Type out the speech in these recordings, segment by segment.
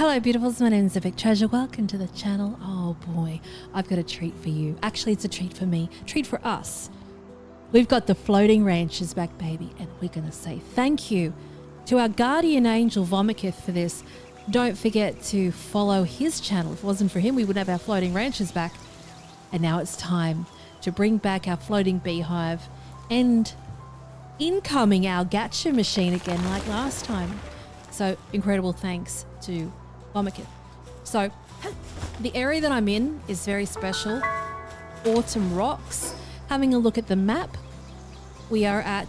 Hello beautifuls, my name is Epic Treasure. Welcome to the channel. Oh boy, I've got a treat for you. Actually, it's a treat for me, treat for us. We've got the floating ranches back, baby, and we're going to say thank you to our guardian angel Vomakith for this. Don't forget to follow his channel. If it wasn't for him, we wouldn't have our floating ranches back. And now it's time to bring back our floating beehive and incoming our gacha machine again like last time. So incredible thanks to Vomakith. So the area that I'm in is very special. Autumn Rocks. Having a look at the map, we are at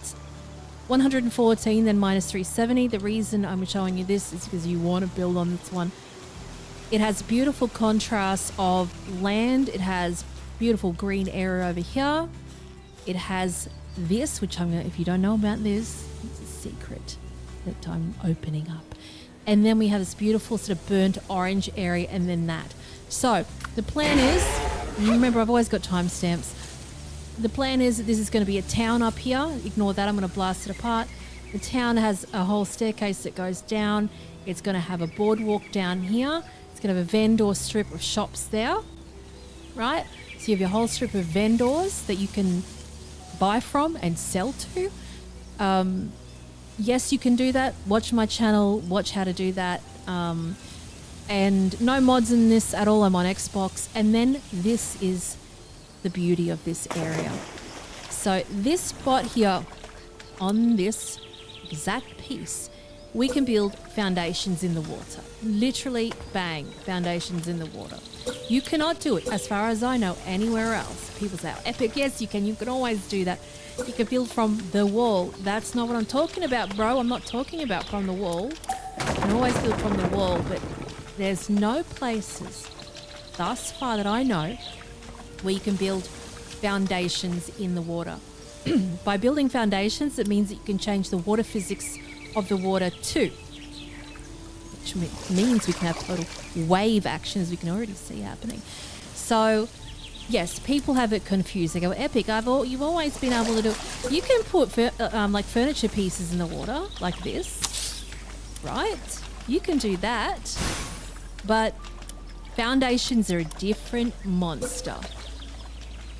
114, then minus 370. The reason I'm showing you this is because you want to build on this one. It has beautiful contrast of land. It has beautiful green area over here. It has this, which I'm gonna, if you don't know about this, it's a secret that I'm opening up. And then we have this beautiful sort of burnt orange area, and then that. So the plan is, remember I've always got timestamps. The plan is that this is going to be a town up here. Ignore that, I'm going to blast it apart. The town has a whole staircase that goes down. It's going to have a boardwalk down here. It's going to have a vendor strip of shops there, right? So you have your whole strip of vendors that you can buy from and sell to. Yes, you can do that. Watch my channel, watch how to do that. And no mods in this at all. I'm on Xbox. And then this is the beauty of this area. So this spot here on this exact piece, we can build foundations in the water. Literally, bang, foundations in the water. You cannot do it, as far as I know, anywhere else. People say, oh, Epic, yes, you can. You can always do that. You can build from the wall. That's not what I'm talking about, bro. I'm not talking about from the wall. You can always build from the wall, but there's no places thus far that I know where you can build foundations in the water. By building foundations, it means that you can change the water physics of the water too, which means we can have total wave action, as we can already see happening. So yes, people have it confused. They go, Epic, you've always been able to do. You can put like furniture pieces in the water like this, right? You can do that, but foundations are a different monster.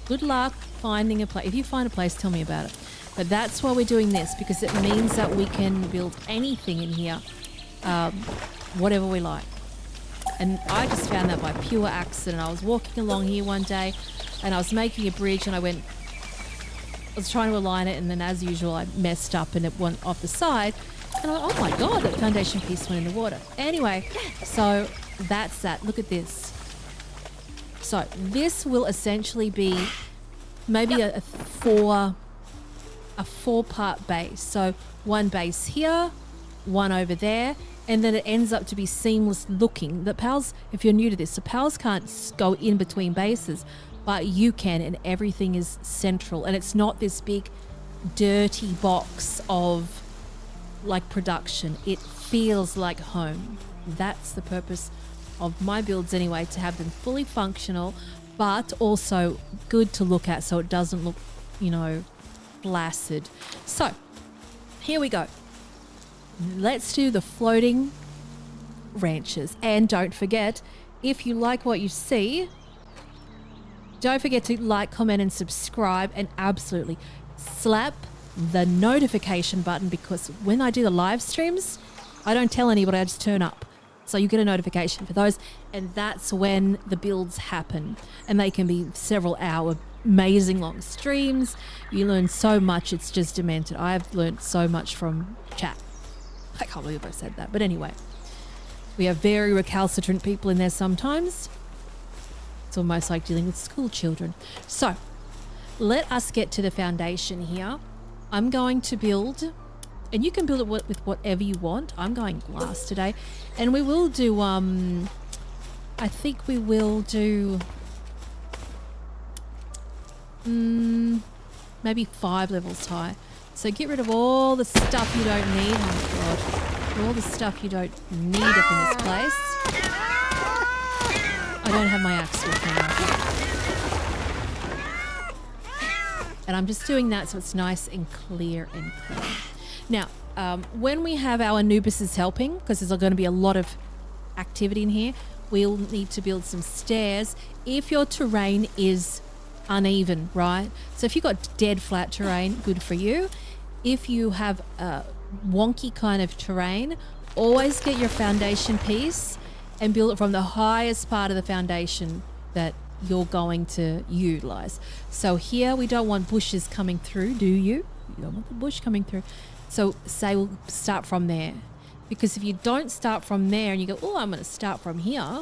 Good luck finding a place. If you find a place, tell me about it. But that's why we're doing this, because it means that we can build anything in here, whatever we like. And I just found that by pure accident. I was walking along here one day and I was making a bridge, and I was trying to align it, and then as usual I messed up and it went off the side, and I went, oh my god, that foundation piece went in the water. Anyway, so that's that. Look at this. So this will essentially be maybe a four-part base. So one base here, one over there, and then it ends up to be seamless looking. The pals, if you're new to this, the pals can't go in between bases, but you can, and everything is central. And it's not this big dirty box of like production. It feels like home. That's the purpose of my builds anyway, to have them fully functional, but also good to look at, so it doesn't look, you know, flaccid. So here we go. Let's do the floating ranches. And don't forget, if you like what you see, don't forget to like, comment and subscribe, and absolutely slap the notification button, because when I do the live streams, I don't tell anybody, I just turn up. So you get a notification for those, and that's when the builds happen. And they can be several hour, amazing long streams. You learn so much, it's just demented. I've learned so much from chat. I can't believe I said that, but anyway. We have very recalcitrant people in there sometimes. It's almost like dealing with school children. So let us get to the foundation here. I'm going to build, and you can build it with whatever you want. I'm going glass today, and we will do, I think we will do maybe 5 levels high. So get rid of all the stuff you don't need. Oh my god, all the stuff you don't need up in this place. I don't have my axe with me. And I'm just doing that so it's nice and clear and clean. Now, when we have our Anubises helping, because there's going to be a lot of activity in here. We'll need to build some stairs if your terrain is uneven, right? So if you've got dead flat terrain, good for you. If you have a wonky kind of terrain, always get your foundation piece and build it from the highest part of the foundation that you're going to utilize. So here we don't want bushes coming through, do you? You don't want the bush coming through. So say we'll start from there. Because if you don't start from there and you go, oh, I'm going to start from here,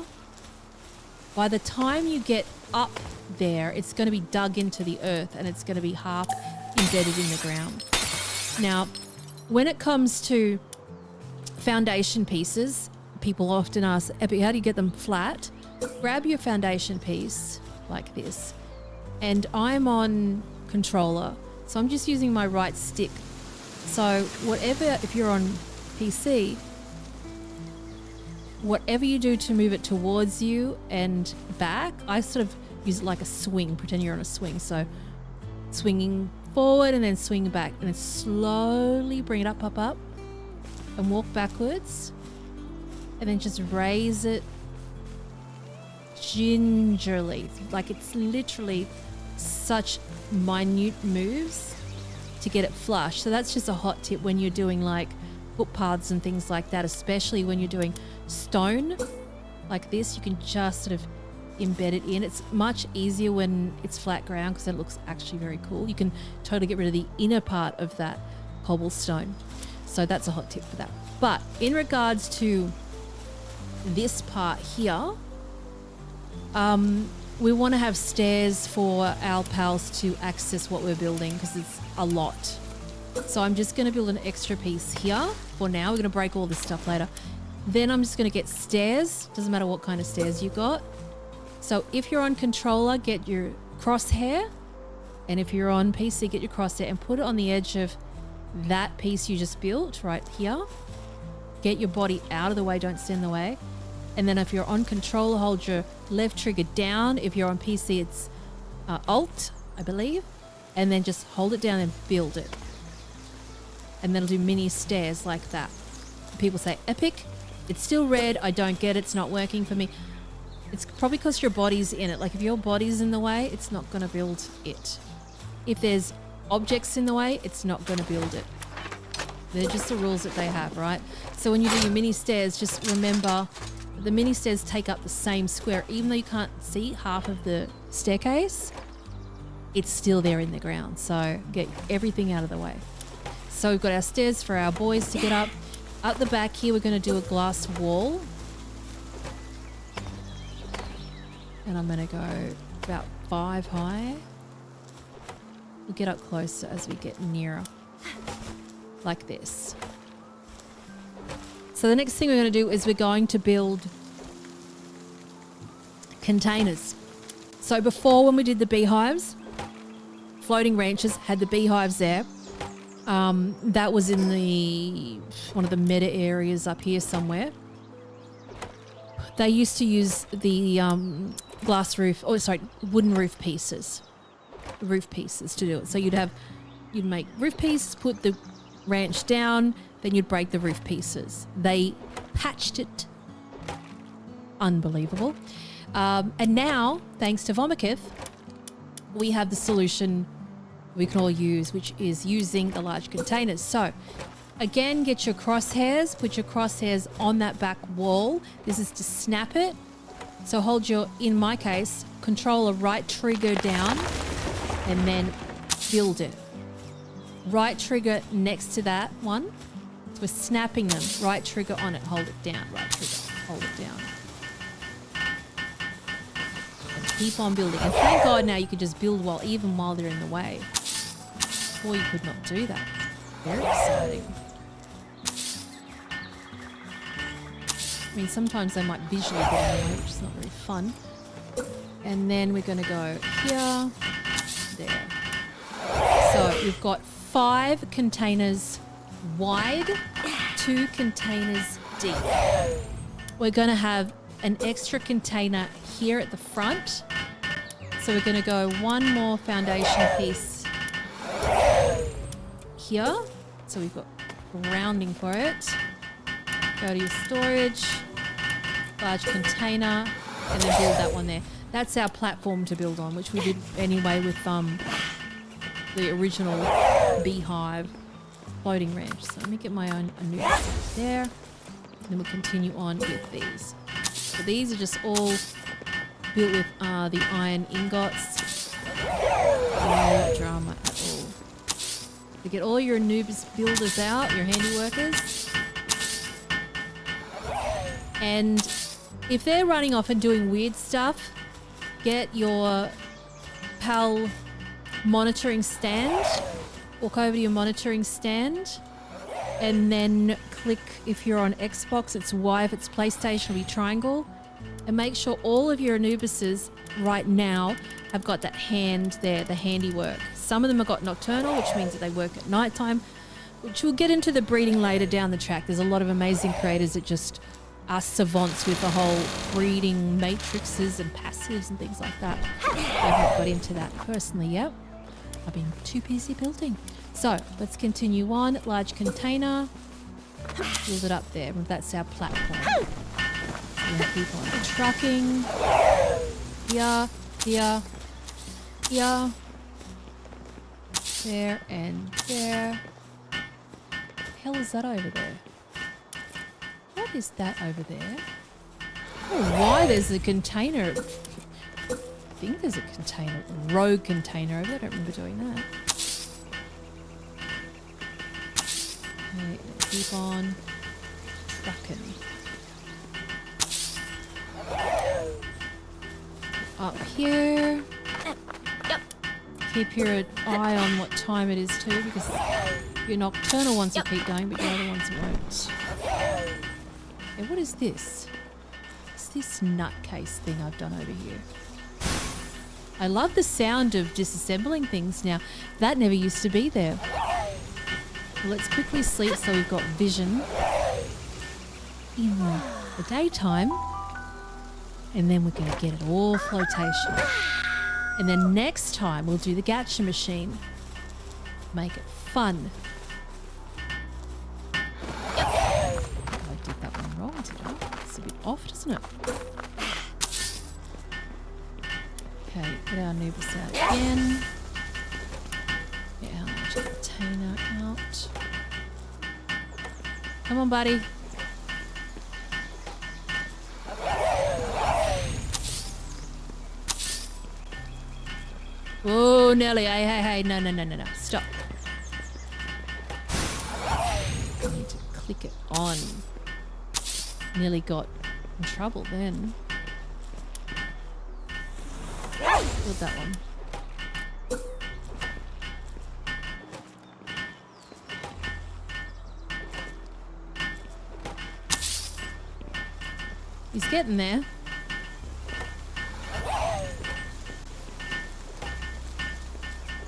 by the time you get up there, it's going to be dug into the earth and it's going to be half embedded in the ground. Now, when it comes to foundation pieces, people often ask, Epic, how do you get them flat? Grab your foundation piece like this. And I'm on controller, so I'm just using my right stick. So whatever, if you're on PC, whatever you do to move it towards you and back, I sort of use it like a swing, pretend you're on a swing. So swinging forward and then swing back and then slowly bring it up, and walk backwards and then just raise it gingerly. Like it's literally such minute moves to get it flush. So that's just a hot tip when you're doing like footpaths and things like that, especially when you're doing stone like this. You can just sort of embed it in. It's much easier when it's flat ground because then it looks actually very cool. You can totally get rid of the inner part of that cobblestone. So that's a hot tip for that. But in regards to this part here, we want to have stairs for our pals to access what we're building because it's a lot. So I'm just going to build an extra piece here for now. We're going to break all this stuff later. Then I'm just going to get stairs. Doesn't matter what kind of stairs you got. So if you're on controller, get your crosshair. And if you're on PC, get your crosshair and put it on the edge of that piece you just built right here. Get your body out of the way. Don't stand in the way. And then if you're on controller, hold your left trigger down. If you're on PC, it's Alt, I believe. And then just hold it down and build it. And then it'll do mini stairs like that. People say, Epic, it's still red. I don't get it. It's not working for me. It's probably because your body's in it. Like if your body's in the way, it's not going to build it. If there's objects in the way, it's not going to build it. They're just the rules that they have, right? So when you do your mini stairs, just remember the mini stairs take up the same square. Even though you can't see half of the staircase, it's still there in the ground. So get everything out of the way. So we've got our stairs for our boys to get up. At the back here, we're going to do a glass wall. And I'm going to go about 5 high. We'll get up closer as we get nearer. Like this. So the next thing we're going to do is we're going to build containers. So before, when we did the beehives, floating ranches had the beehives there. That was in one of the meta areas up here somewhere. They used to use the wooden roof pieces to do it. So you'd make roof pieces, put the ranch down, then you'd break the roof pieces. They patched it. Unbelievable. And now, thanks to Vomakith, we have the solution we can all use, which is using the large containers. So again, get your crosshairs, put your crosshairs on that back wall. This is to snap it. So hold your, in my case, controller right trigger down and then build it. Right trigger next to that one. So we're snapping them. Right trigger on it, hold it down. Right trigger, hold it down. And keep on building. And thank God now you can just build even while they're in the way. Before you could not do that. Very exciting. I mean, sometimes they might visually get in the way, which is not very fun. And then we're going to go here, there. So we've got 5 containers wide, 2 containers deep. We're going to have an extra container here at the front. So we're going to go one more foundation piece here. So we've got rounding for it. Go to your storage. large container, and then build that one there. That's our platform to build on, which we did anyway with the original Beehive floating ranch. So let me get my own Anubis there. Then we'll continue on with these. So these are just all built with the iron ingots. No drama at all. So get all your Anubis builders out, your handy workers. And if they're running off and doing weird stuff, get your PAL monitoring stand. Walk over to your monitoring stand and then click, if you're on Xbox, it's Y. If it's PlayStation, it'll be triangle. And make sure all of your Anubises right now have got that hand there, the handiwork. Some of them have got nocturnal, which means that they work at nighttime, which we'll get into the breeding later down the track. There's a lot of amazing creators that just are savants with the whole breeding matrices and passives and things like that. I haven't got into that personally yet. I've been too busy building. So let's continue on. Large container. Build it up there. That's our platform. We'll keep on trucking. Here, here, here. There and there. What the hell is that over there? What is that over there? Oh, why there's a container. I think there's a container, rogue container over there. I don't remember doing that. Okay, keep on trucking. Up here. Keep your eye on what time it is too, because your nocturnal ones will keep going, but your other ones won't. Okay, what is this? What's this nutcase thing I've done over here? I love the sound of disassembling things now. That never used to be there. Well, let's quickly sleep so we've got vision in the daytime. And then we're going to get it all flotation. And then next time we'll do the gacha machine. Make it fun. I did that one wrong today. It's a bit off, doesn't it? Okay, get our Anubis out again. Get our large container out. Come on, buddy. Oh, Nelly, hey, no, stop. I need to click it on. Nearly got in trouble then. Build that one. He's getting there.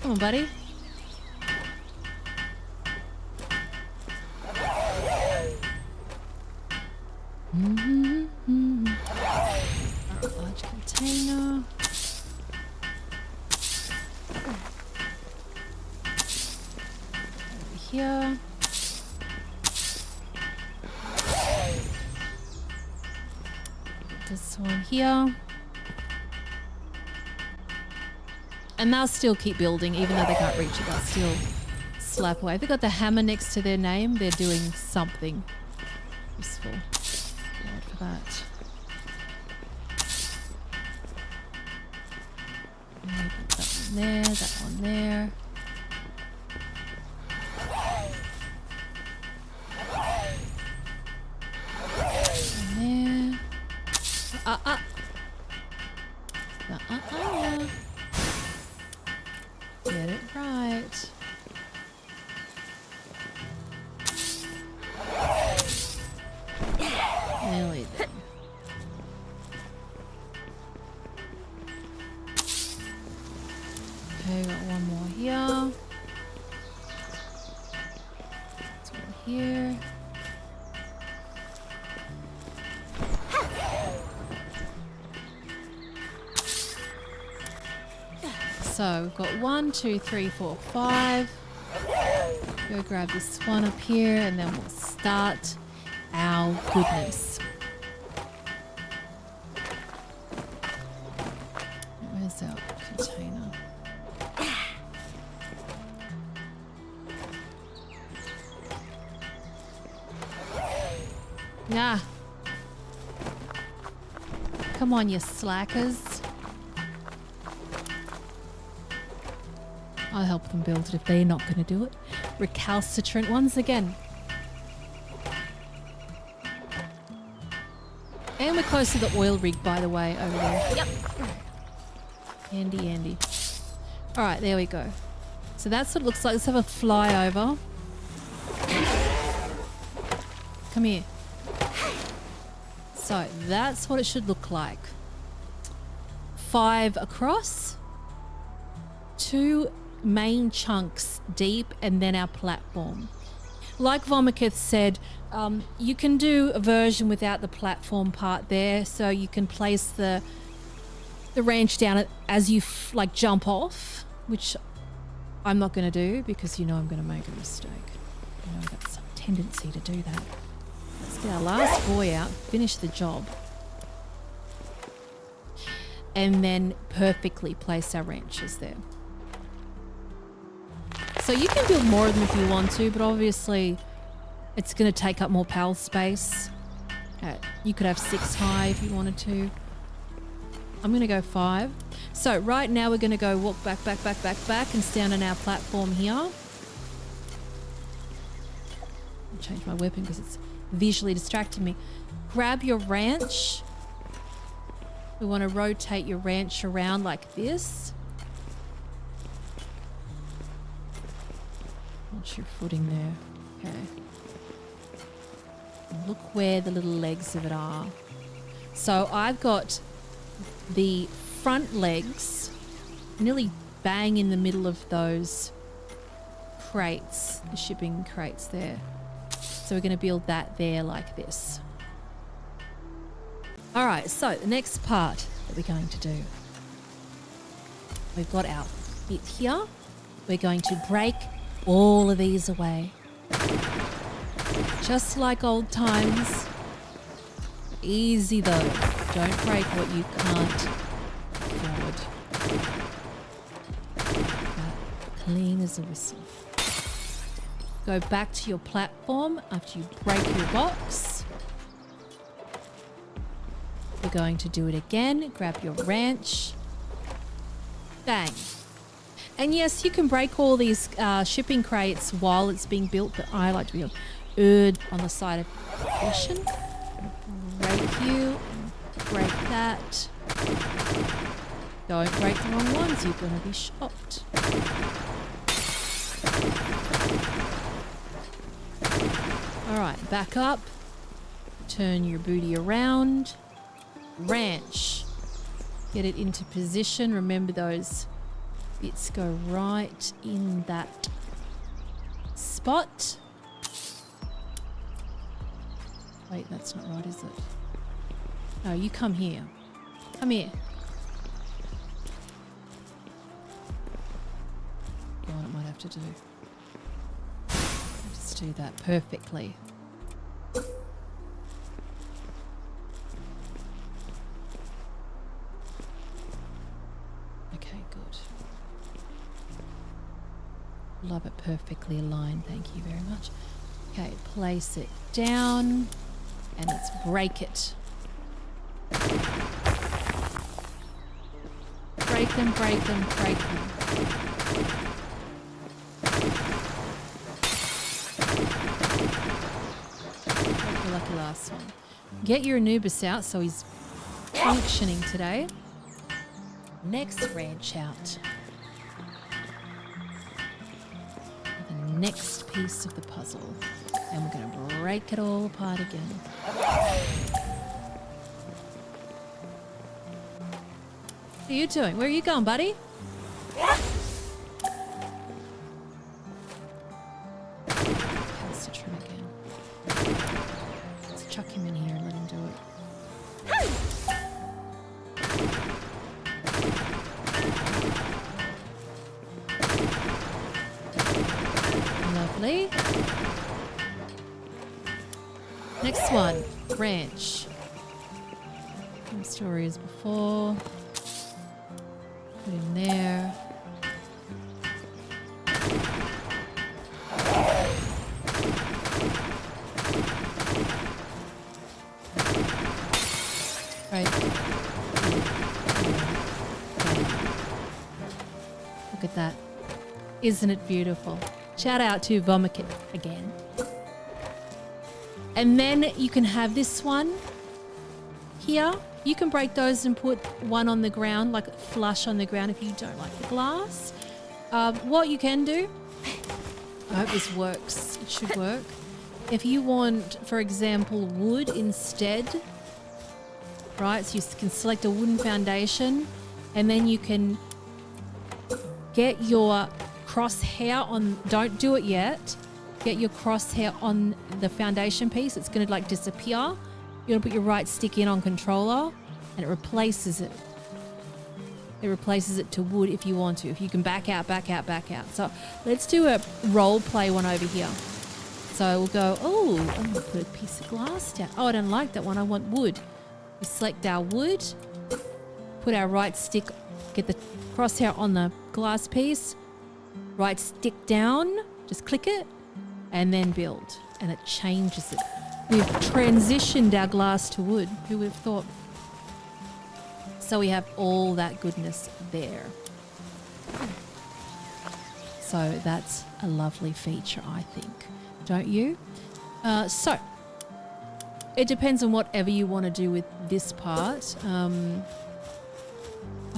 Come on, buddy. Large container. Over here. This one here. And they'll still keep building, even though they can't reach it, they'll still slap away. If they've got the hammer next to their name, they're doing something useful. Lord for that. That one there, that one there. And there. Get it right. Nearly there. Okay, got one more here. This one here. So we've got 1, 2, 3, 4, 5. Go grab this one up here and then we'll start our goodness. Ah. Come on, you slackers. I'll help them build it if they're not going to do it. Recalcitrant ones again. And we're close to the oil rig, by the way, over there. Yep. Handy, Andy. All right, there we go. So that's what it looks like. Let's have a flyover. Come here. So that's what it should look like. 5 across. 2 main chunks deep, and then our platform. Like Vomakith said, you can do a version without the platform part there, so you can place the ranch down as you like jump off, which I'm not going to do because you know I'm going to make a mistake. You know I've got some tendency to do that. Let's get our last boy out, finish the job, and then perfectly place our ranches there. So you can build more of them if you want to, but obviously it's going to take up more pal space. You could have 6 high if you wanted to. I'm going to go 5. So right now we're going to go walk back, and stand on our platform here. I'll change my weapon because it's visually distracting me. Grab your ranch. We want to rotate your ranch around like this. Watch your footing there. Okay. Look where the little legs of it are. So I've got the front legs nearly bang in the middle of those crates, the shipping crates there. So we're going to build that there like this. All right, so the next part that we're going to do. We've got our bit here. We're going to break all of these away. Just like old times. Easy though. Don't break what you can't afford. Clean as a whistle. Go back to your platform after you break your box. We're going to do it again. Grab your ranch. Bang. And yes, you can break all these shipping crates while it's being built, but I like to be on the side of caution. Break you, break that. Don't break the wrong ones, you're going to be shocked. Alright, back up. Turn your booty around. Ranch. Get it into position. Remember those bits go right in that spot. Wait, that's not right, is it? No, you come here. Come here. Go on, it might have to do. Just do that perfectly. Okay, good. Love it perfectly aligned, thank you very much. Okay, place it down and let's break it. Break them, break them, break them. Break your lucky last one. Get your Anubis out so he's functioning today. Next ranch out. The next piece of the puzzle. And we're going to break it all apart again. What are you doing? Where are you going, buddy? Calcitrin again. Let's chuck him in here and let him do it. Lovely. Next one, ranch. Same story as before. Put in there. Right. Look at that. Isn't it beautiful? Shout out to Vomakith again. And then you can have this one here. You can break those and put one on the ground, like flush on the ground if you don't like the glass. What you can do, I hope this works. It should work. If you want, for example, wood instead, right? So you can select a wooden foundation and then you can get your crosshair on, don't do it yet. Get your crosshair on the foundation piece. It's going to like disappear. You're going to put your right stick in on controller and it replaces it. It replaces it to wood if you want to. If you can back out, back out, back out. So let's do a role play one over here. So we'll go, oh, I'm going to put a piece of glass down. Oh, I don't like that one. I want wood. We select our wood, put our right stick, get the crosshair on the glass piece, right stick down, just click it, and then build. And it changes it. We've transitioned our glass to wood. Who would have thought? So we have all that goodness there. So that's a lovely feature, I think. Don't you? So it depends on whatever you want to do with this part. I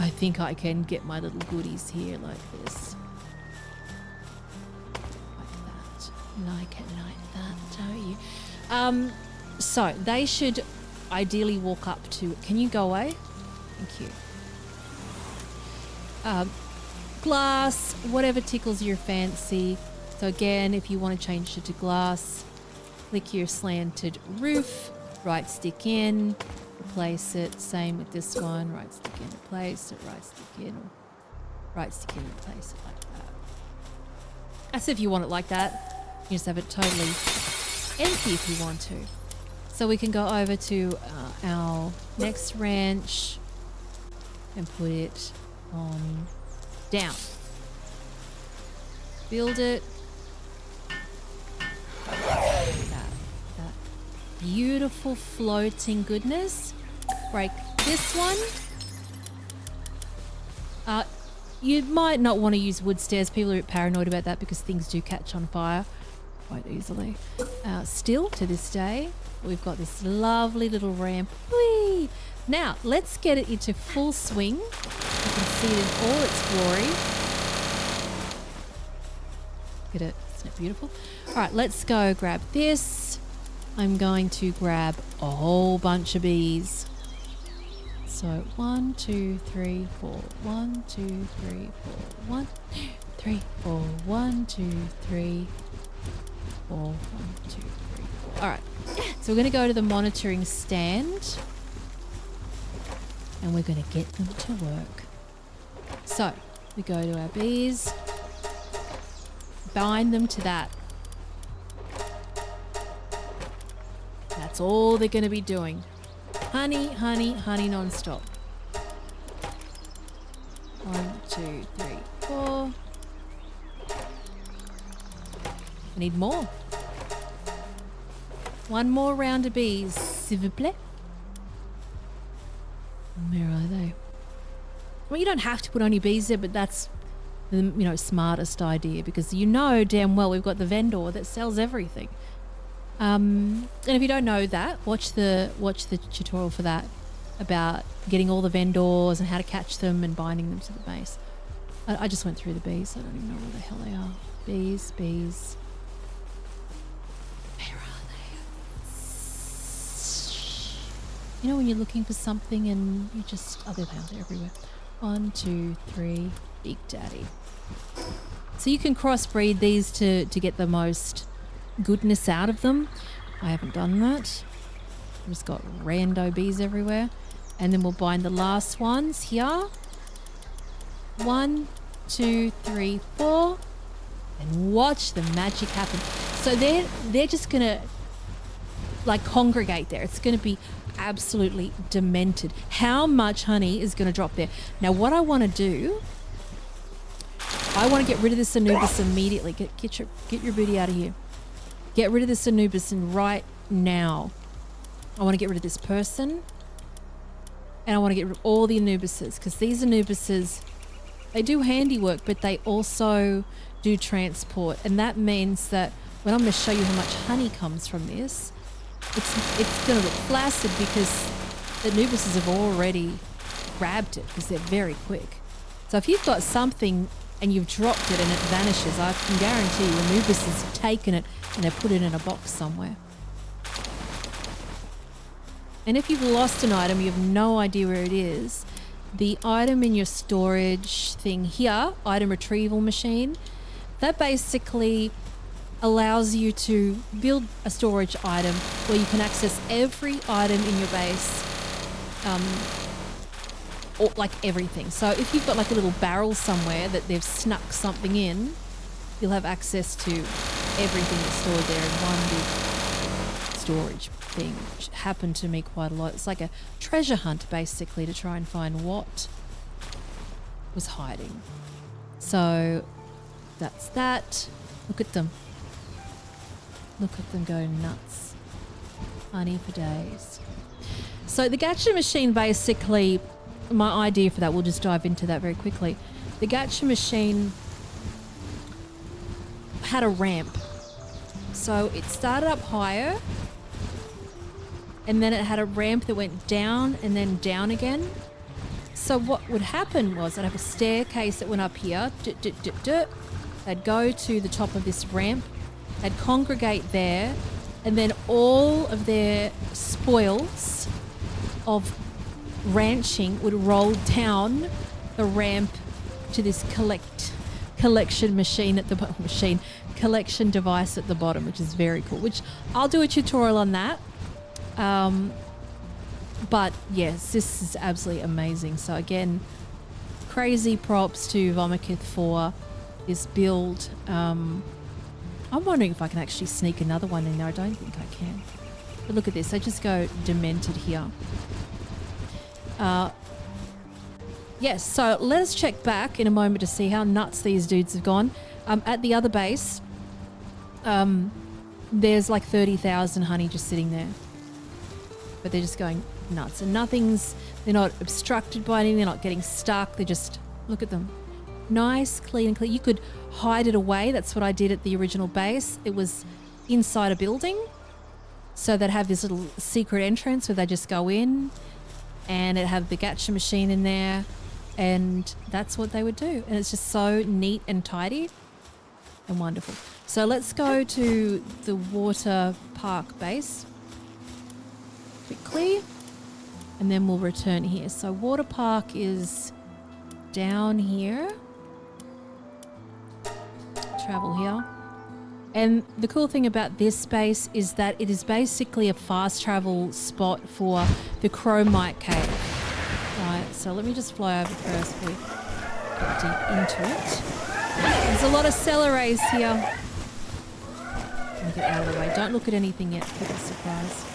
think I can get my little goodies here like this. Like that, don't you? So they should ideally walk up to, can you go away? Thank you. Glass, whatever tickles your fancy. So again, if you want to change it to glass, click your slanted roof, right stick in, replace it. Same with this one, right stick in, replace it, right stick in, right stick in, replace it like that. As if you want it like that, you just have it totally empty if you want to. So we can go over to our next ranch and put it on down. Build it. That beautiful floating goodness. Break this one. You might not want to use wood stairs. People are a bit paranoid about that because things do catch on fire quite easily. Still, to this day, we've got this lovely little ramp. Whee! Now, let's get it into full swing. You can see it in all its glory. Look at it. Isn't it beautiful? All right, let's go grab this. I'm going to grab a whole bunch of bees. So 1, 2, 3, 4. 1, 2, 3, 4. 1, 2, 3, 4. 1, 2, 3, 4. 1, 2, 3, 4. All right. So we're going to go to the monitoring stand. And we're going to get them to work. So we go to our bees. Bind them to that. That's all they're going to be doing. Honey, honey, honey non-stop. 1, 2, 3, 4. I need more. One more round of bees, s'il vous plaît. Where are they? Well, you don't have to put only bees there, but that's the smartest idea because you know damn well we've got the vendor that sells everything. And if you don't know that, watch the tutorial for that about getting all the vendors and how to catch them and binding them to the base. I just went through the bees. I don't even know where the hell they are. Bees. Where are they? You know when you're looking for something and you just... Oh, they're everywhere. 1, 2, 3. Big Daddy. So you can crossbreed these to get the most goodness out of them. I haven't done that. I've just got rando bees everywhere. And then we'll bind the last ones here. 1, 2, 3, 4. And watch the magic happen. So they're just gonna like congregate there. It's gonna be absolutely demented. How much honey is gonna drop there? Now what I want to do, I want to get rid of this Anubis immediately. Get your booty out of here. Get rid of this Anubis right now. I want to get rid of this person. And I want to get rid of all the Anubises, because these Anubises, they do handiwork, but they also do transport. And that means that when I'm going to show you how much honey comes from this, it's going to look flaccid because the Anubises have already grabbed it, because they're very quick. So if you've got something and you've dropped it and it vanishes, I can guarantee you Anubises have taken it and they've put it in a box somewhere. And if you've lost an item, you have no idea where it is, the item in your storage thing here, item retrieval machine, that basically allows you to build a storage item where you can access every item in your base, or like everything. So if you've got like a little barrel somewhere that they've snuck something in, you'll have access to everything that's stored there in one big storage thing, which happened to me quite a lot. It's like a treasure hunt basically to try and find what was hiding. So that's that. Look at them. Look at them go nuts. Honey for days. So the gacha machine, basically, my idea for that, we'll just dive into that very quickly. The gacha machine had a ramp. So it started up higher, and then it had a ramp that went down and then down again. So what would happen was I'd have a staircase that went up here. They'd go to the top of this ramp. They'd congregate there, and then all of their spoils of ranching would roll down the ramp to this collection machine at the collection device at the bottom, which is very cool. Which I'll do a tutorial on that. But yes, this is absolutely amazing. So again, crazy props to Vomakith for this build. I'm wondering if I can actually sneak another one in there. I don't think I can. But look at this. I just go demented here. Yes, so let us check back in a moment to see how nuts these dudes have gone. At the other base, there's like 30,000 honey just sitting there. But they're just going nuts. And they're not obstructed by anything. They're not getting stuck. They're just, look at them. Nice, clean and clean. You could hide it away. That's what I did at the original base. It was inside a building. So they'd have this little secret entrance where they just go in, and it'd have the gacha machine in there, and that's what they would do. And it's just so neat and tidy and wonderful. So let's go to the water park base quickly, and then we'll return here. So water park is down here. Travel here. And the cool thing about this space is that it is basically a fast travel spot for the chromite cave. Right, so let me just fly over first before we get deep into it. There's a lot of celeries here. Get out of the way. Don't look at anything yet. Keep a surprise.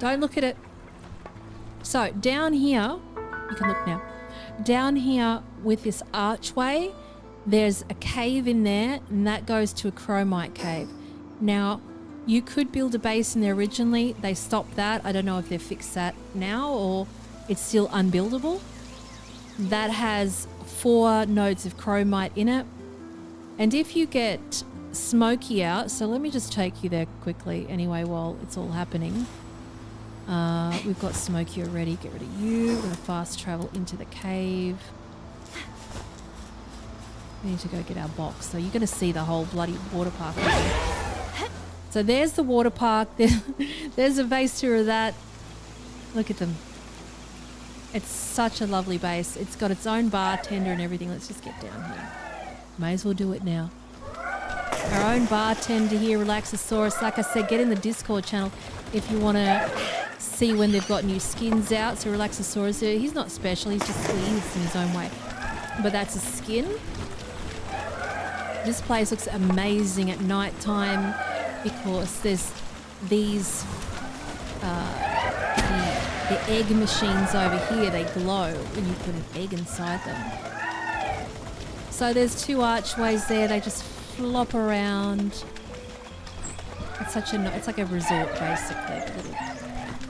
Don't look at it. So down here, you can look now. Down here with this archway, there's a cave in there, and that goes to a chromite cave. Now, you could build a base in there originally. They stopped that. I don't know if they've fixed that now or it's still unbuildable. That has 4 nodes of chromite in it. And if you get Smoky out, so let me just take you there quickly anyway while it's all happening. We've got Smoky already. Get rid of you. We're going to fast travel into the cave. We need to go get our box. So you're going to see the whole bloody water park. So there's the water park. There's a base tour of that. Look at them. It's such a lovely base. It's got its own bartender and everything. Let's just get down here. May as well do it now. Our own bartender here, Relaxosaurus. Like I said, get in the Discord channel if you want to see when they've got new skins out. So Relaxosaurus, he's not special. He's just squeezed in his own way. But that's a skin. This place looks amazing at night time because there's these the egg machines over here. They glow when you put an egg inside them. So there's 2 archways there. They just flop around. It's like a resort basically.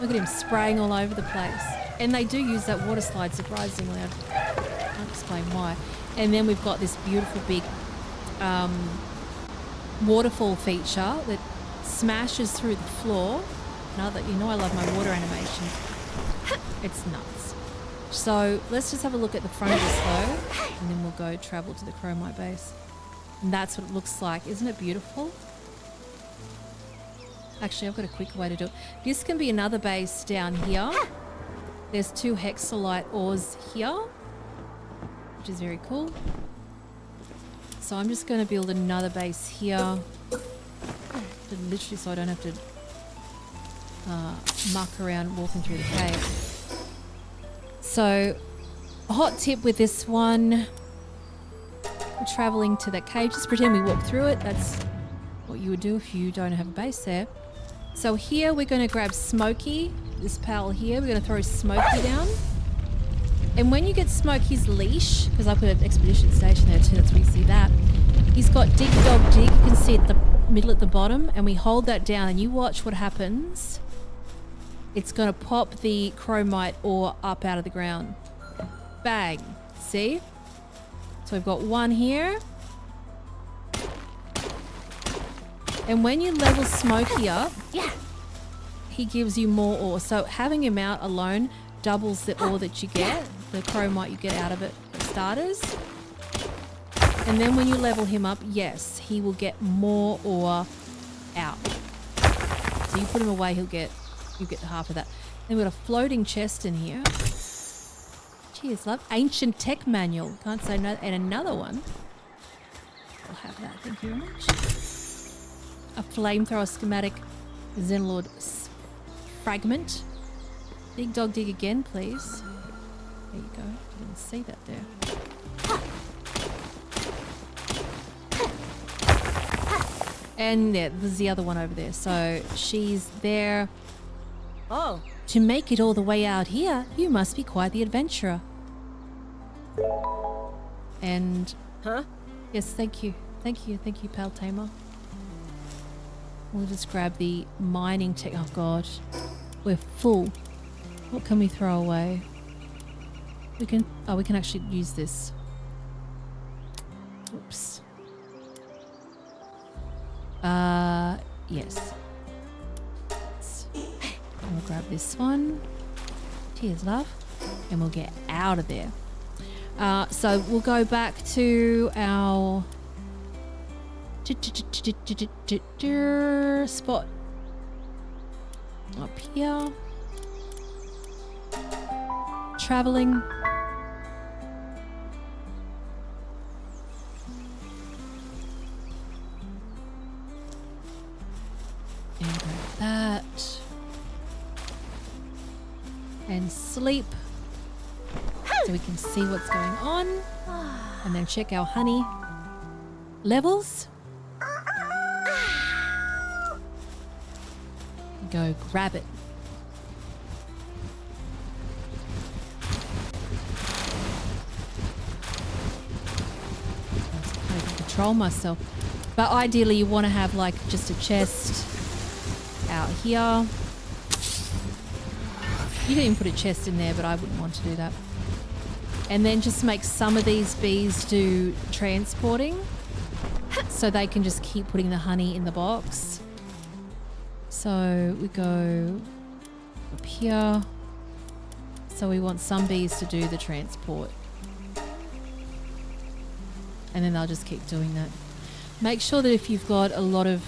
Look at him spraying all over the place. And they do use that water slide, surprisingly. I can't explain why. And then we've got this beautiful big waterfall feature that smashes through the floor. Now that you know I love my water animations. It's nuts. So let's just have a look at the front of this though, and then we'll go travel to the Chromite base. And that's what it looks like. Isn't it beautiful? Actually, I've got a quicker way to do it. This can be another base down here. There's 2 hexalite ores here, which is very cool. So I'm just going to build another base here. Literally so I don't have to muck around walking through the cave. So, a hot tip with this one, we're traveling to that cave. Just pretend we walk through it. That's what you would do if you don't have a base there. So here we're going to grab Smokey, this pal here. We're going to throw Smokey down. And when you get Smokey's leash, because I put an expedition station there too, that's where you see that. He's got Dig Dog Dig, you can see at the middle at the bottom, and we hold that down and you watch what happens. It's going to pop the chromite ore up out of the ground. Bang. See? So we've got one here. And when you level Smokey up, he gives you more ore. So having him out alone doubles the ore that you get, the chromite you get out of it for starters. And then when you level him up, yes, he will get more ore out. So you put him away, you get half of that. Then we've got a floating chest in here. Cheers, love. Ancient tech manual. Can't say no. And another one. I'll have that. Thank you very much. A flamethrower schematic Xenlord fragment. Dig Dog Dig again, please. There you go. Didn't see that there. And yeah, there's the other one over there. So she's there. Oh. To make it all the way out here, you must be quite the adventurer. And... Huh? Yes, thank you. Thank you, pal tamer. We'll just grab the mining tech. Oh god. We're full. What can we throw away? We can actually use this. Oops. Yes. We'll grab this one. Cheers, love. And we'll get out of there. So we'll go back to our spot up here. Traveling. And grab that. And sleep. So we can see what's going on. And then check our honey levels. Go grab it. I can control myself. But ideally you want to have like just a chest out here. You can even put a chest in there, but I wouldn't want to do that. And then just make some of these bees do transporting so they can just keep putting the honey in the box. So we go up here. So we want some bees to do the transport. And then they'll just keep doing that. Make sure that if you've got a lot of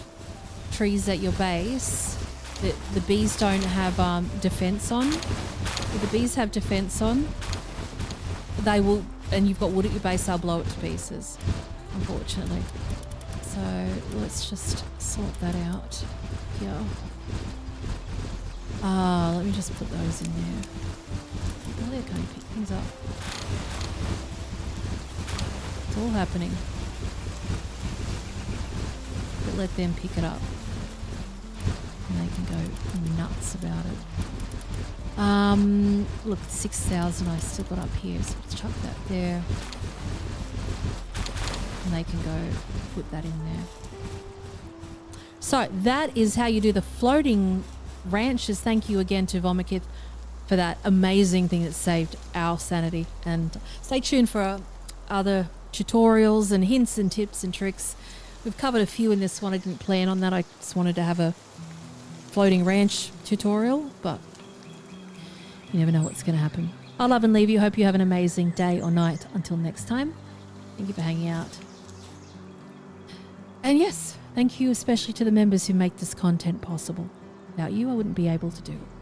trees at your base, that the bees don't have defense on. If the bees have defense on, they will, and you've got wood at your base, they'll blow it to pieces, unfortunately. So let's just sort that out here. Let me just put those in there. Oh, they're going to pick things up. It's all happening. But let them pick it up. And they can go nuts about it. Look, 6,000 I still got up here, so let's chuck that there. And they can go put that in there. So that is how you do the floating ranch is thank you again to Vomakith for that amazing thing that saved our sanity. And stay tuned for other tutorials and hints and tips and tricks. We've covered a few in this one. I didn't plan on that. I just wanted to have a floating ranch tutorial, but you never know what's going to happen. I'll love and leave you. Hope you have an amazing day or night. Until next time, thank you for hanging out. And yes, thank you especially to the members who make this content possible. Without you, I wouldn't be able to do it.